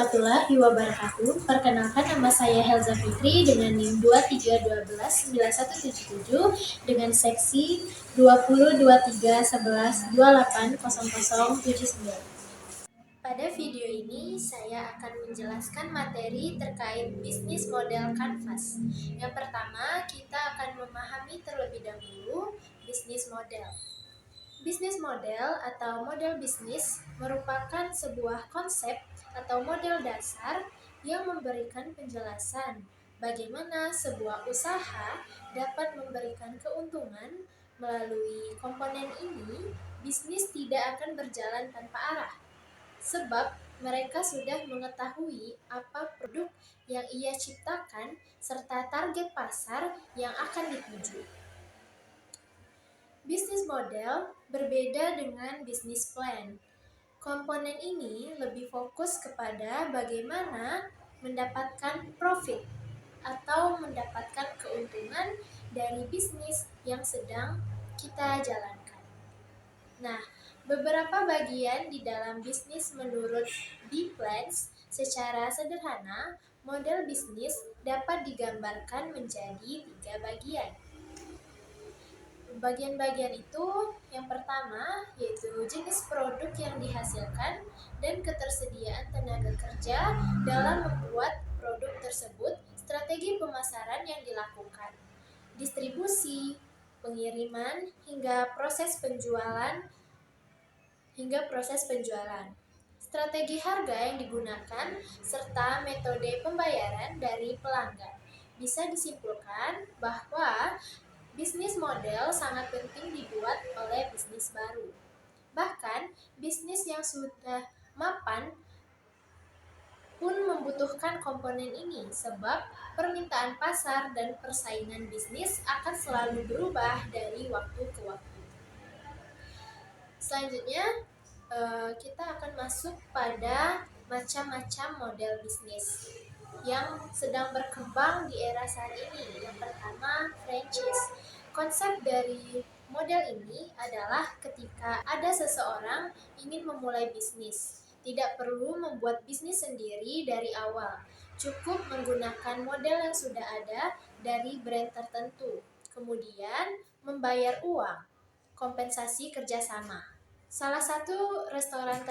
warahmatullahi wabarakatuh. Perkenalkan, nama saya Helza Fitri dengan NIM 23129177 dengan seksi 202311280079. Pada video ini saya akan menjelaskan materi terkait bisnis model Canvas. Yang pertama, kita akan memahami terlebih dahulu bisnis model. Bisnis model atau model bisnis merupakan sebuah konsep atau model dasar yang memberikan penjelasan bagaimana sebuah usaha dapat memberikan keuntungan. Melalui komponen ini, bisnis tidak akan berjalan tanpa arah, sebab mereka sudah mengetahui apa produk yang ia ciptakan serta target pasar yang akan dituju. Bisnis model berbeda dengan bisnis plan. Komponen ini lebih fokus kepada bagaimana mendapatkan profit atau mendapatkan keuntungan dari bisnis yang sedang kita jalankan. Nah, beberapa bagian di dalam bisnis menurut B-Plans secara sederhana, model bisnis dapat digambarkan menjadi 3 bagian. Bagian-bagian itu yang pertama yaitu jenis produk yang dihasilkan dan ketersediaan tenaga kerja dalam membuat produk tersebut, strategi pemasaran yang dilakukan, distribusi, pengiriman, hingga proses penjualan, strategi harga yang digunakan, serta metode pembayaran dari pelanggan. Bisa disimpulkan bahwa bisnis model sangat penting dibuat oleh bisnis baru. Bahkan, bisnis yang sudah mapan pun membutuhkan komponen ini, sebab permintaan pasar dan persaingan bisnis akan selalu berubah dari waktu ke waktu. Selanjutnya, kita akan masuk pada macam-macam model bisnis yang sedang berkembang di era saat ini. Yang pertama, franchise. Konsep dari model ini adalah ketika ada seseorang ingin memulai bisnis, tidak perlu membuat bisnis sendiri dari awal. Cukup menggunakan model yang sudah ada dari brand tertentu. Kemudian, membayar uang, kompensasi kerjasama. Salah satu restoran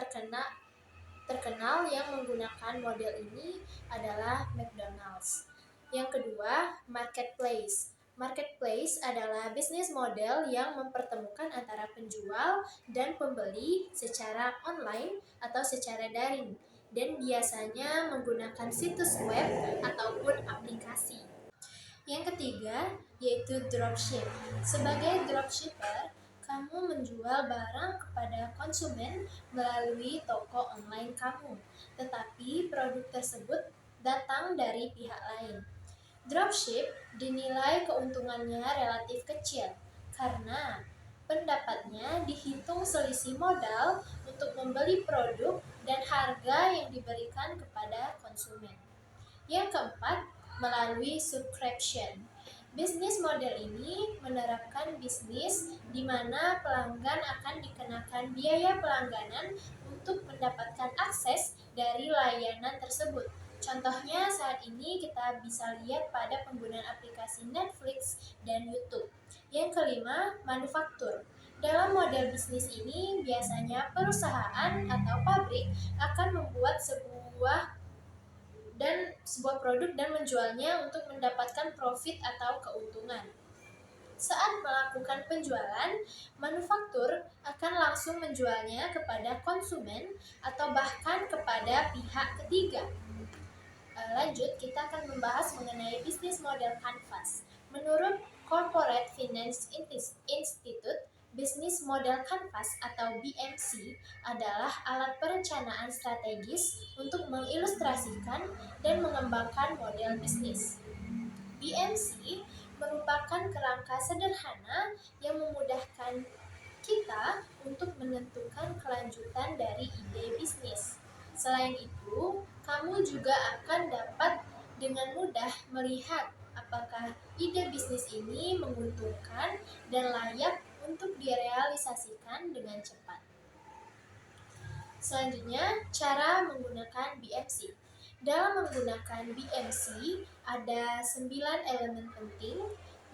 terkenal yang menggunakan model ini adalah McDonald's. Yang kedua, marketplace. Marketplace adalah bisnis model yang mempertemukan antara penjual dan pembeli secara online atau secara daring, dan biasanya menggunakan situs web ataupun aplikasi. Yang ketiga, yaitu dropship. Sebagai dropshipper, kamu menjual barang kepada konsumen melalui toko online kamu, tetapi produk tersebut datang dari pihak lain. Dropship dinilai keuntungannya relatif kecil karena pendapatnya dihitung selisih modal untuk membeli produk dan harga yang diberikan kepada konsumen. Yang keempat, melalui subscription. Bisnis model ini menerapkan bisnis di mana pelanggan akan dikenakan biaya pelangganan untuk mendapatkan akses dari layanan tersebut. Contohnya saat ini kita bisa lihat pada penggunaan aplikasi Netflix dan YouTube. Yang kelima, manufaktur. Dalam model bisnis ini, biasanya perusahaan atau pabrik akan membuat sebuah produk dan menjualnya untuk mendapatkan profit atau keuntungan. Saat melakukan penjualan, manufaktur akan langsung menjualnya kepada konsumen atau bahkan kepada pihak ketiga. Lanjut, kita akan membahas mengenai bisnis model Canvas. Menurut Corporate Finance Institute, bisnis model Canvas atau BMC adalah alat perencanaan strategis untuk mengilustrasikan dan mengembangkan model bisnis. BMC merupakan kerangka sederhana yang memudahkan kita untuk menentukan kelanjutan dari ide bisnis. Selain itu, kamu juga akan dapat dengan mudah melihat apakah ide bisnis ini menguntungkan dan layak untuk direalisasikan dengan cepat. Selanjutnya, cara menggunakan BMC. Dalam menggunakan BMC, ada 9 elemen penting.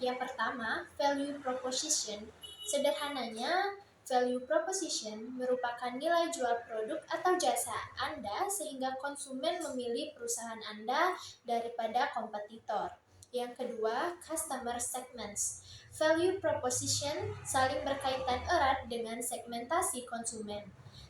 Yang pertama, value proposition. Sederhananya, value proposition merupakan nilai jual produk atau jasa Anda sehingga konsumen memilih perusahaan Anda daripada kompetitor. Yang kedua, customer segments. Value proposition saling berkaitan erat dengan segmentasi konsumen.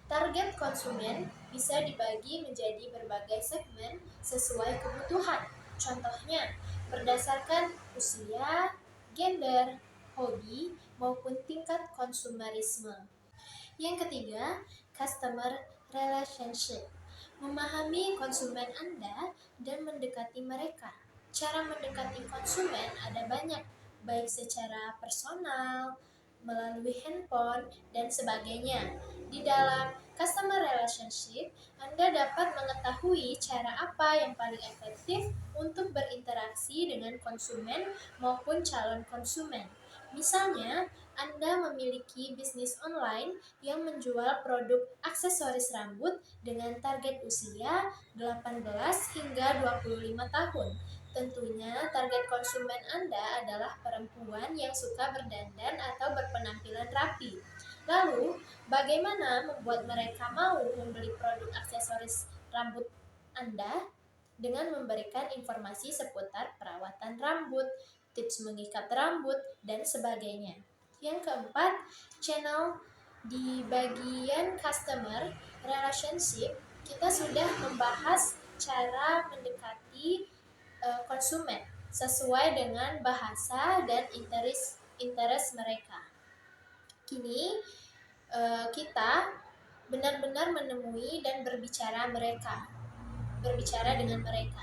Target konsumen bisa dibagi menjadi berbagai segmen sesuai kebutuhan. Contohnya, berdasarkan usia, gender, hobi, maupun tingkat konsumerisme. Yang ketiga, customer relationship. Memahami konsumen Anda dan mendekati mereka. Cara mendekati konsumen ada banyak, baik secara personal, melalui handphone, dan sebagainya. Di dalam customer relationship, Anda dapat mengetahui cara apa yang paling efektif untuk berinteraksi dengan konsumen maupun calon konsumen. Misalnya, Anda memiliki bisnis online yang menjual produk aksesoris rambut dengan target usia 18 hingga 25 tahun. Tentunya target konsumen Anda adalah perempuan yang suka berdandan atau berpenampilan rapi. Lalu, bagaimana membuat mereka mau membeli produk aksesoris rambut Anda? Dengan memberikan informasi seputar perawatan rambut, tips mengikat rambut, dan sebagainya. Yang keempat, channel. Di bagian customer relationship, kita sudah membahas cara mendekati konsumen sesuai dengan bahasa dan interest mereka. Kini kita benar-benar menemui dan berbicara dengan mereka.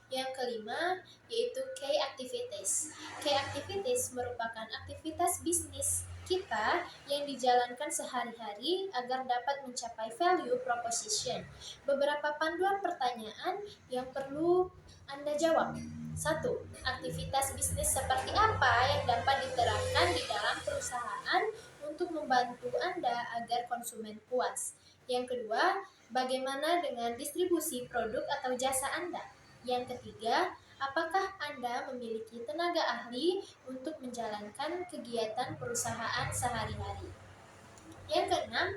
Yang kelima yaitu key activities. Key activities merupakan aktivitas bisnis kita yang dijalankan sehari-hari agar dapat mencapai value proposition. Beberapa panduan pertanyaan yang perlu Anda jawab. 1. Aktivitas bisnis seperti apa yang dapat diterapkan di dalam perusahaan untuk membantu Anda agar konsumen puas? Yang kedua, bagaimana dengan distribusi produk atau jasa Anda? Yang ketiga, apakah Anda memiliki tenaga ahli untuk menjalankan kegiatan perusahaan sehari-hari? Yang keenam,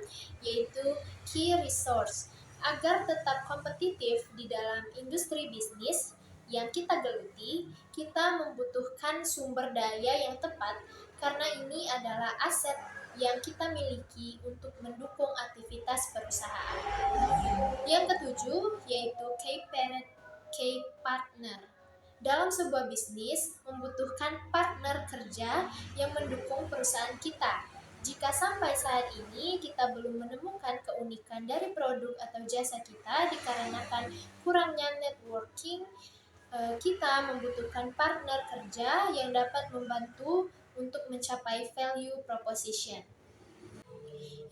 yaitu key resource. Agar tetap kompetitif di dalam industri bisnis yang kita geluti, kita membutuhkan sumber daya yang tepat karena ini adalah aset yang kita miliki untuk mendukung aktivitas perusahaan. Yang ketujuh, yaitu key partner. Dalam sebuah bisnis, membutuhkan partner kerja yang mendukung perusahaan kita. Jika sampai saat ini kita belum menemukan keunikan dari produk atau jasa kita dikarenakan kurangnya networking, kita membutuhkan partner kerja yang dapat membantu untuk mencapai value proposition.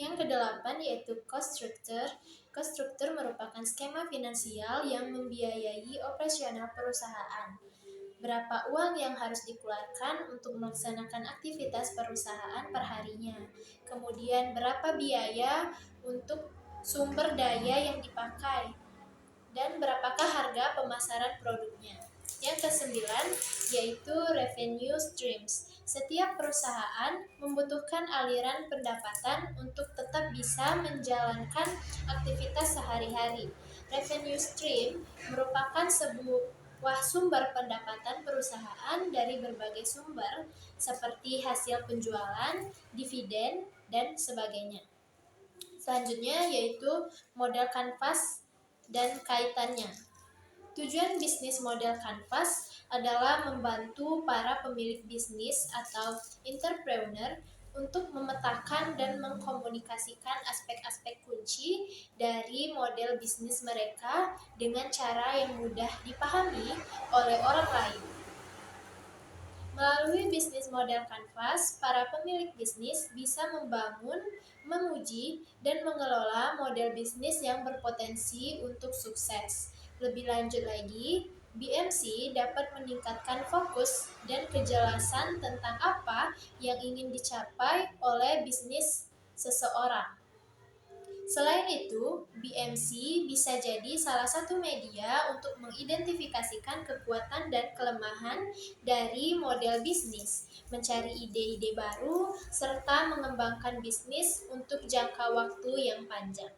Yang kedelapan yaitu cost structure. Cost structure merupakan skema finansial yang membiayai operasional perusahaan. Berapa uang yang harus dikeluarkan untuk melaksanakan aktivitas perusahaan perharinya. Kemudian berapa biaya untuk sumber daya yang dipakai. Dan berapakah harga pemasaran produknya. Yang kesembilan yaitu revenue streams. Setiap perusahaan membutuhkan aliran pendapatan untuk tetap bisa menjalankan aktivitas sehari-hari. Revenue stream merupakan sebuah sumber pendapatan perusahaan dari berbagai sumber seperti hasil penjualan, dividen, dan sebagainya. Selanjutnya yaitu modal kanvas dan kaitannya. Tujuan bisnis model kanvas adalah membantu para pemilik bisnis atau entrepreneur untuk memetakan dan mengkomunikasikan aspek-aspek kunci dari model bisnis mereka dengan cara yang mudah dipahami oleh orang lain. Melalui bisnis model kanvas, para pemilik bisnis bisa membangun, menguji, dan mengelola model bisnis yang berpotensi untuk sukses. Lebih lanjut lagi, BMC dapat meningkatkan fokus dan kejelasan tentang apa yang ingin dicapai oleh bisnis seseorang. Selain itu, BMC bisa jadi salah satu media untuk mengidentifikasikan kekuatan dan kelemahan dari model bisnis, mencari ide-ide baru, serta mengembangkan bisnis untuk jangka waktu yang panjang.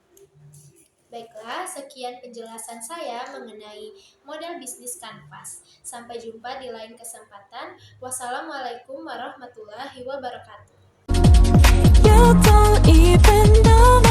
Baiklah, sekian penjelasan saya mengenai model bisnis kanvas. Sampai jumpa di lain kesempatan. Wassalamualaikum warahmatullahi wabarakatuh. You don't even know